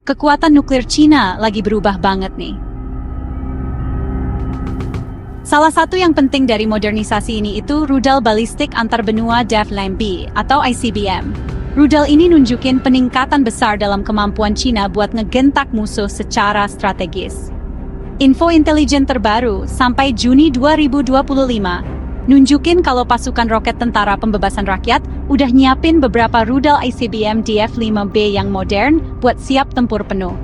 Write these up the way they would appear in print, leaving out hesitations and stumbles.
kekuatan nuklir Cina lagi berubah banget nih. Salah satu yang penting dari modernisasi ini itu rudal balistik antarbenua DEF-LIMB atau ICBM. Rudal ini nunjukin peningkatan besar dalam kemampuan Cina buat ngegentak musuh secara strategis. Info intelijen terbaru sampai Juni 2025 nunjukin kalau pasukan roket tentara pembebasan rakyat udah nyiapin beberapa rudal ICBM DF-5B yang modern buat siap tempur penuh.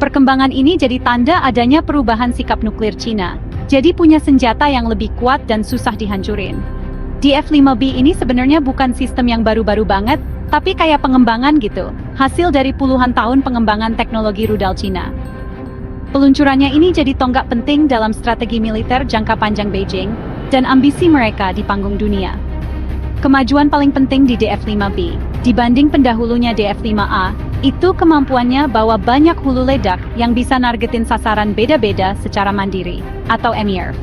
Perkembangan ini jadi tanda adanya perubahan sikap nuklir Cina. Jadi punya senjata yang lebih kuat dan susah dihancurin. DF-5B ini sebenarnya bukan sistem yang baru-baru banget, tapi kayak pengembangan gitu, hasil dari puluhan tahun pengembangan teknologi rudal Cina. Peluncurannya ini jadi tonggak penting dalam strategi militer jangka panjang Beijing dan ambisi mereka di panggung dunia. Kemajuan paling penting di DF-5B, dibanding pendahulunya DF-5A, itu kemampuannya bawa banyak hulu ledak yang bisa nargetin sasaran beda-beda secara mandiri, atau MIRV.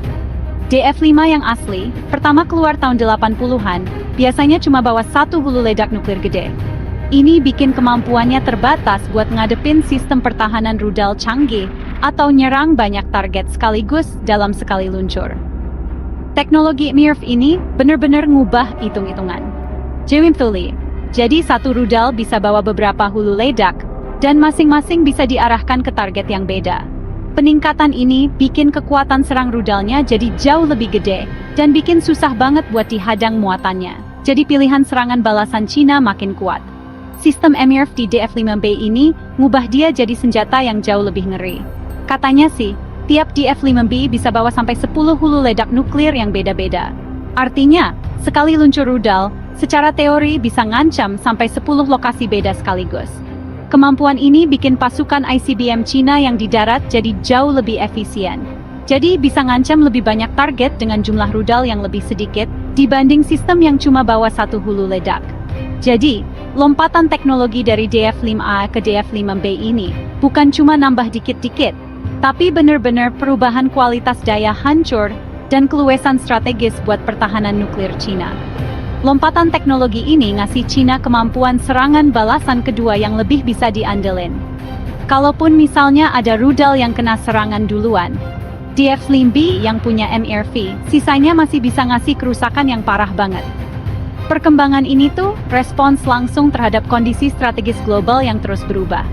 DF-5 yang asli, pertama keluar tahun 80-an, biasanya cuma bawa satu hulu ledak nuklir gede. Ini bikin kemampuannya terbatas buat ngadepin sistem pertahanan rudal canggih atau nyerang banyak target sekaligus dalam sekali luncur. Teknologi MIRV ini benar-benar ngubah hitung-hitungan. Jadi satu rudal bisa bawa beberapa hulu ledak, dan masing-masing bisa diarahkan ke target yang beda. Peningkatan ini bikin kekuatan serang rudalnya jadi jauh lebih gede, dan bikin susah banget buat dihadang muatannya. Jadi pilihan serangan balasan Cina makin kuat. Sistem MIRV di DF-5B ini ngubah dia jadi senjata yang jauh lebih ngeri. Katanya sih, tiap DF-5B bisa bawa sampai 10 hulu ledak nuklir yang beda-beda. Artinya, sekali luncur rudal, secara teori bisa ngancam sampai 10 lokasi beda sekaligus. Kemampuan ini bikin pasukan ICBM Cina yang di darat jadi jauh lebih efisien. Jadi bisa ngancam lebih banyak target dengan jumlah rudal yang lebih sedikit dibanding sistem yang cuma bawa satu hulu ledak. Jadi, lompatan teknologi dari DF-5A ke DF-5B ini bukan cuma nambah dikit-dikit, tapi benar-benar perubahan kualitas daya hancur dan keluasan strategis buat pertahanan nuklir Cina. Lompatan teknologi ini ngasih Cina kemampuan serangan balasan kedua yang lebih bisa diandelin. Kalaupun misalnya ada rudal yang kena serangan duluan, DF-5B yang punya MIRV, sisanya masih bisa ngasih kerusakan yang parah banget. Perkembangan ini tuh respons langsung terhadap kondisi strategis global yang terus berubah,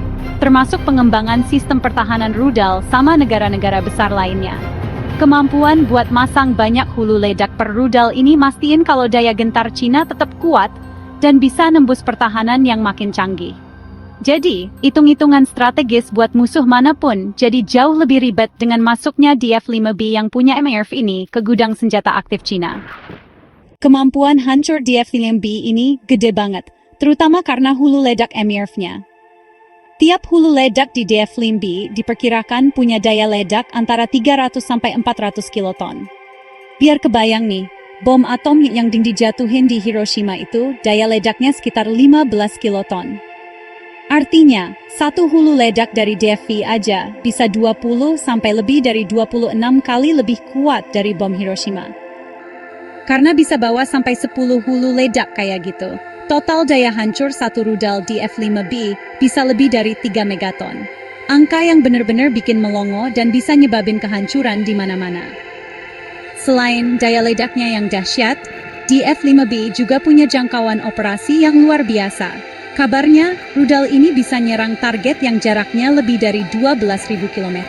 termasuk pengembangan sistem pertahanan rudal sama negara-negara besar lainnya. Kemampuan buat masang banyak hulu ledak per rudal ini mastiin kalau daya gentar Cina tetap kuat dan bisa nembus pertahanan yang makin canggih. Jadi, hitung-hitungan strategis buat musuh manapun jadi jauh lebih ribet dengan masuknya DF-5B yang punya MIRV ini ke gudang senjata aktif Cina. Kemampuan hancur DF-5B ini gede banget, terutama karena hulu ledak MIRV-nya. Tiap hulu ledak di DF-5B diperkirakan punya daya ledak antara 300 sampai 400 kiloton. Biar kebayang nih, bom atom yang dijatuhin di Hiroshima itu daya ledaknya sekitar 15 kiloton. Artinya, satu hulu ledak dari DF-5 aja bisa 20 sampai lebih dari 26 kali lebih kuat dari bom Hiroshima. Karena bisa bawa sampai 10 hulu ledak kayak gitu, total daya hancur satu rudal DF-5B bisa lebih dari 3 megaton. Angka yang benar-benar bikin melongo dan bisa nyebabin kehancuran di mana-mana. Selain daya ledaknya yang dahsyat, DF-5B juga punya jangkauan operasi yang luar biasa. Kabarnya, rudal ini bisa nyerang target yang jaraknya lebih dari 12.000 km.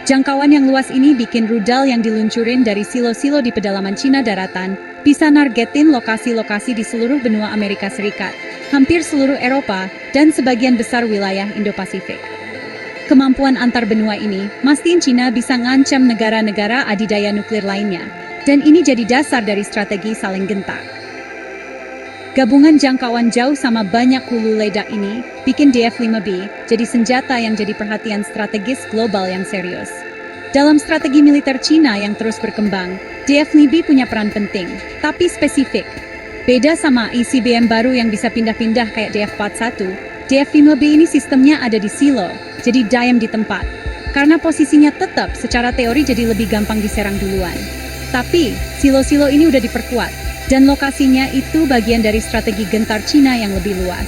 Jangkauan yang luas ini bikin rudal yang diluncurin dari silo-silo di pedalaman Cina daratan bisa nargetin lokasi-lokasi di seluruh benua Amerika Serikat, hampir seluruh Eropa, dan sebagian besar wilayah Indo-Pasifik. Kemampuan antar benua ini mastiin Cina bisa ngancam negara-negara adidaya nuklir lainnya, dan ini jadi dasar dari strategi saling gentar. Gabungan jangkauan jauh sama banyak hulu ledak ini bikin DF-5B jadi senjata yang jadi perhatian strategis global yang serius. Dalam strategi militer Cina yang terus berkembang, DF-5B punya peran penting, tapi spesifik. Beda sama ICBM baru yang bisa pindah-pindah kayak DF-41, DF-5B ini sistemnya ada di silo, jadi diam di tempat. Karena posisinya tetap secara teori jadi lebih gampang diserang duluan. Tapi, silo-silo ini udah diperkuat, dan lokasinya itu bagian dari strategi gentar Cina yang lebih luas.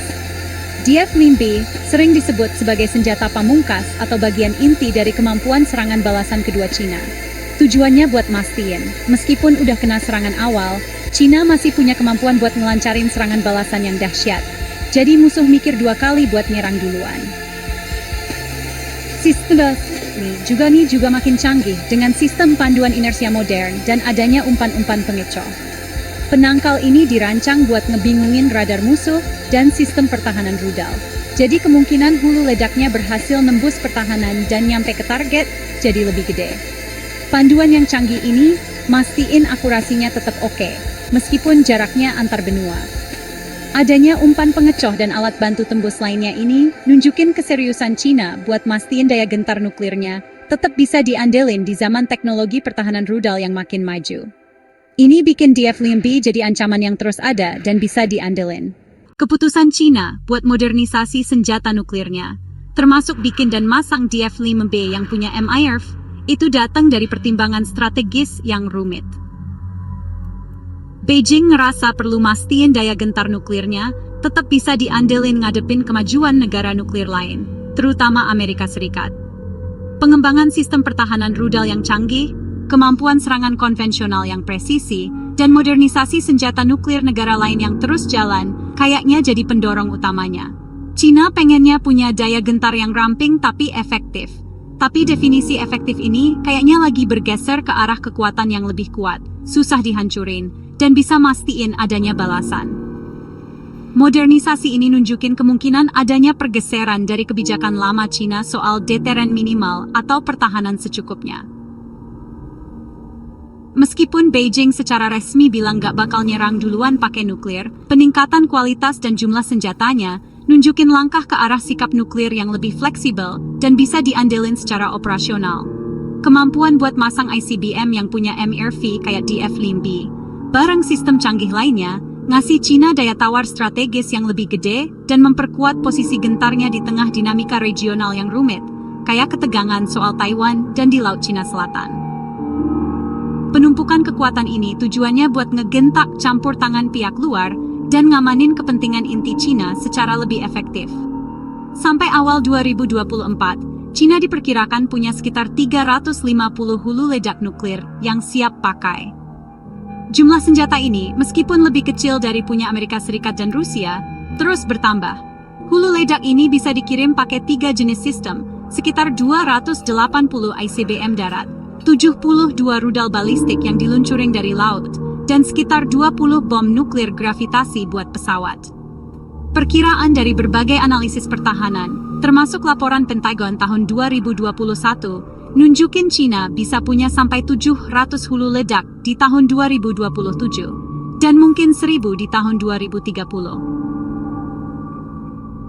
DF-LIMB sering disebut sebagai senjata pamungkas atau bagian inti dari kemampuan serangan balasan kedua Cina. Tujuannya buat mastiin, meskipun udah kena serangan awal, Cina masih punya kemampuan buat ngelancarin serangan balasan yang dahsyat. Jadi musuh mikir 2 kali buat nyerang duluan. Sistem ini juga makin canggih dengan sistem panduan inersia modern dan adanya umpan-umpan pengecoh. Penangkal ini dirancang buat ngebingungin radar musuh dan sistem pertahanan rudal. Jadi kemungkinan hulu ledaknya berhasil nembus pertahanan dan nyampe ke target jadi lebih gede. Panduan yang canggih ini mastiin akurasinya tetap oke, meskipun jaraknya antar benua. Adanya umpan pengecoh dan alat bantu tembus lainnya ini nunjukin keseriusan Cina buat mastiin daya gentar nuklirnya tetap bisa diandelin di zaman teknologi pertahanan rudal yang makin maju. Ini bikin DF-LIMB jadi ancaman yang terus ada dan bisa diandelin. Keputusan Cina buat modernisasi senjata nuklirnya, termasuk bikin dan masang DF-LIMB yang punya MIRV, itu datang dari pertimbangan strategis yang rumit. Beijing ngerasa perlu mastiin daya gentar nuklirnya tetap bisa diandelin ngadepin kemajuan negara nuklir lain, terutama Amerika Serikat. Pengembangan sistem pertahanan rudal yang canggih, kemampuan serangan konvensional yang presisi, dan modernisasi senjata nuklir negara lain yang terus jalan, kayaknya jadi pendorong utamanya. Cina pengennya punya daya gentar yang ramping tapi efektif. Tapi definisi efektif ini kayaknya lagi bergeser ke arah kekuatan yang lebih kuat, susah dihancurin, dan bisa mastiin adanya balasan. Modernisasi ini nunjukin kemungkinan adanya pergeseran dari kebijakan lama Cina soal deteren minimal atau pertahanan secukupnya. Meskipun Beijing secara resmi bilang gak bakal nyerang duluan pakai nuklir, peningkatan kualitas dan jumlah senjatanya nunjukin langkah ke arah sikap nuklir yang lebih fleksibel dan bisa diandelin secara operasional. Kemampuan buat masang ICBM yang punya MIRV kayak DF-LIMB, bareng sistem canggih lainnya, ngasih Cina daya tawar strategis yang lebih gede dan memperkuat posisi gentarnya di tengah dinamika regional yang rumit, kayak ketegangan soal Taiwan dan di Laut Cina Selatan. Penumpukan kekuatan ini tujuannya buat ngegentak campur tangan pihak luar dan ngamanin kepentingan inti Cina secara lebih efektif. Sampai awal 2024, Cina diperkirakan punya sekitar 350 hulu ledak nuklir yang siap pakai. Jumlah senjata ini, meskipun lebih kecil dari punya Amerika Serikat dan Rusia, terus bertambah. Hulu ledak ini bisa dikirim pakai 3 jenis sistem, sekitar 280 ICBM darat, 72 rudal balistik yang diluncurin dari laut, dan sekitar 20 bom nuklir gravitasi buat pesawat. Perkiraan dari berbagai analisis pertahanan, termasuk laporan Pentagon tahun 2021, nunjukin Cina bisa punya sampai 700 hulu ledak di tahun 2027, dan mungkin 1000 di tahun 2030.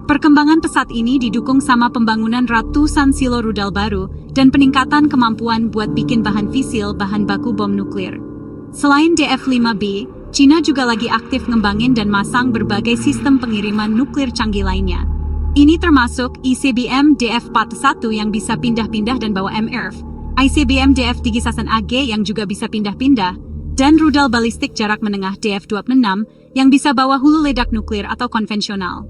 Perkembangan pesat ini didukung sama pembangunan ratusan silo rudal baru dan peningkatan kemampuan buat bikin bahan fisil bahan baku bom nuklir. Selain DF-5B, Cina juga lagi aktif ngembangin dan masang berbagai sistem pengiriman nuklir canggih lainnya. Ini termasuk ICBM DF-41 yang bisa pindah-pindah dan bawa MIRV, ICBM DF-3 AG yang juga bisa pindah-pindah, dan rudal balistik jarak menengah DF-26 yang bisa bawa hulu ledak nuklir atau konvensional.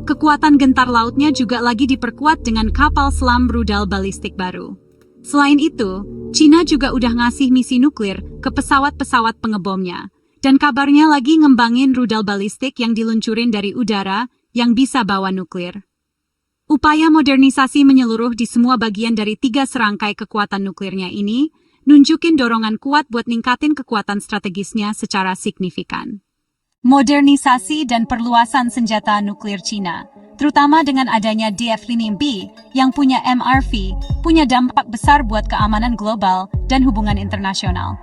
Kekuatan gentar lautnya juga lagi diperkuat dengan kapal selam rudal balistik baru. Selain itu, Cina juga udah ngasih misi nuklir ke pesawat-pesawat pengebomnya, dan kabarnya lagi ngembangin rudal balistik yang diluncurin dari udara yang bisa bawa nuklir. Upaya modernisasi menyeluruh di semua bagian dari 3 serangkai kekuatan nuklirnya ini, nunjukin dorongan kuat buat ningkatin kekuatan strategisnya secara signifikan. Modernisasi dan perluasan senjata nuklir Cina, terutama dengan adanya DF-LIMB yang punya MIRV, punya dampak besar buat keamanan global dan hubungan internasional.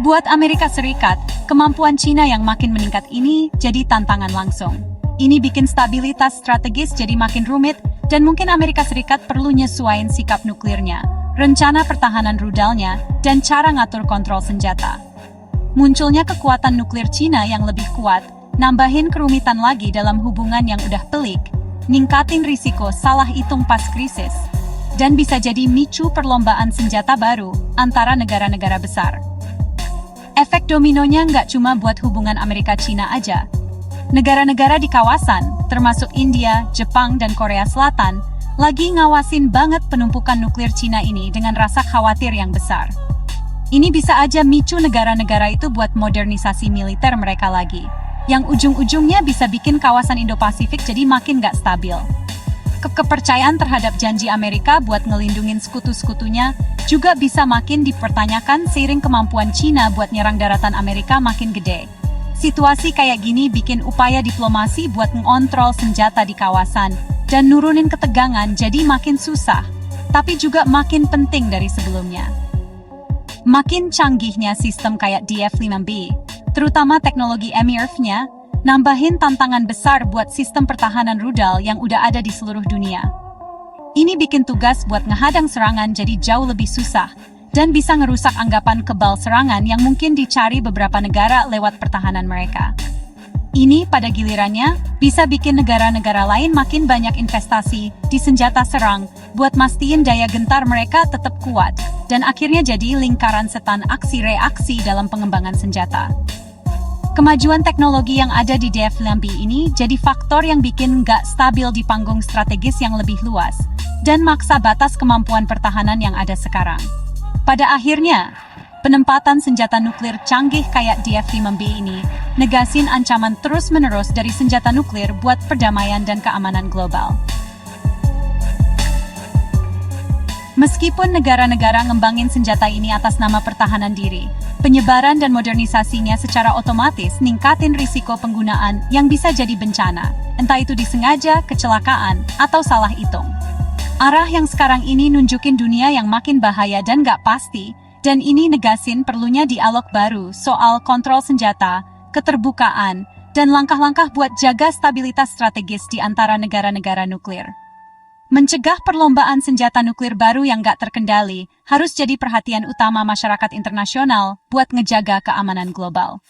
Buat Amerika Serikat, kemampuan Cina yang makin meningkat ini jadi tantangan langsung. Ini bikin stabilitas strategis jadi makin rumit dan mungkin Amerika Serikat perlu nyesuaiin sikap nuklirnya, rencana pertahanan rudalnya, dan cara ngatur kontrol senjata. Munculnya kekuatan nuklir Cina yang lebih kuat, nambahin kerumitan lagi dalam hubungan yang udah pelik, ningkatin risiko salah hitung pas krisis, dan bisa jadi micu perlombaan senjata baru antara negara-negara besar. Efek dominonya nggak cuma buat hubungan Amerika-Cina aja. Negara-negara di kawasan, termasuk India, Jepang, dan Korea Selatan, lagi ngawasin banget penumpukan nuklir Cina ini dengan rasa khawatir yang besar. Ini bisa aja micu negara-negara itu buat modernisasi militer mereka lagi, yang ujung-ujungnya bisa bikin kawasan Indo-Pasifik jadi makin gak stabil. Kepercayaan terhadap janji Amerika buat ngelindungin sekutu-sekutunya juga bisa makin dipertanyakan seiring kemampuan Cina buat nyerang daratan Amerika makin gede. Situasi kayak gini bikin upaya diplomasi buat ngontrol senjata di kawasan dan nurunin ketegangan jadi makin susah, tapi juga makin penting dari sebelumnya. Makin canggihnya sistem kayak DF-5B, terutama teknologi MIRV-nya, nambahin tantangan besar buat sistem pertahanan rudal yang udah ada di seluruh dunia. Ini bikin tugas buat ngehadang serangan jadi jauh lebih susah, dan bisa ngerusak anggapan kebal serangan yang mungkin dicari beberapa negara lewat pertahanan mereka. Ini pada gilirannya bisa bikin negara-negara lain makin banyak investasi di senjata serang buat mastiin daya gentar mereka tetap kuat dan akhirnya jadi lingkaran setan aksi-reaksi dalam pengembangan senjata. Kemajuan teknologi yang ada di DF-5B ini jadi faktor yang bikin nggak stabil di panggung strategis yang lebih luas dan maksa batas kemampuan pertahanan yang ada sekarang. Pada akhirnya, penempatan senjata nuklir canggih kayak DF-5B ini negasin ancaman terus-menerus dari senjata nuklir buat perdamaian dan keamanan global. Meskipun negara-negara ngembangin senjata ini atas nama pertahanan diri, penyebaran dan modernisasinya secara otomatis ningkatin risiko penggunaan yang bisa jadi bencana, entah itu disengaja, kecelakaan, atau salah hitung. Arah yang sekarang ini nunjukin dunia yang makin bahaya dan gak pasti, dan ini negasin perlunya dialog baru soal kontrol senjata, keterbukaan, dan langkah-langkah buat jaga stabilitas strategis di antara negara-negara nuklir. Mencegah perlombaan senjata nuklir baru yang gak terkendali harus jadi perhatian utama masyarakat internasional buat ngejaga keamanan global.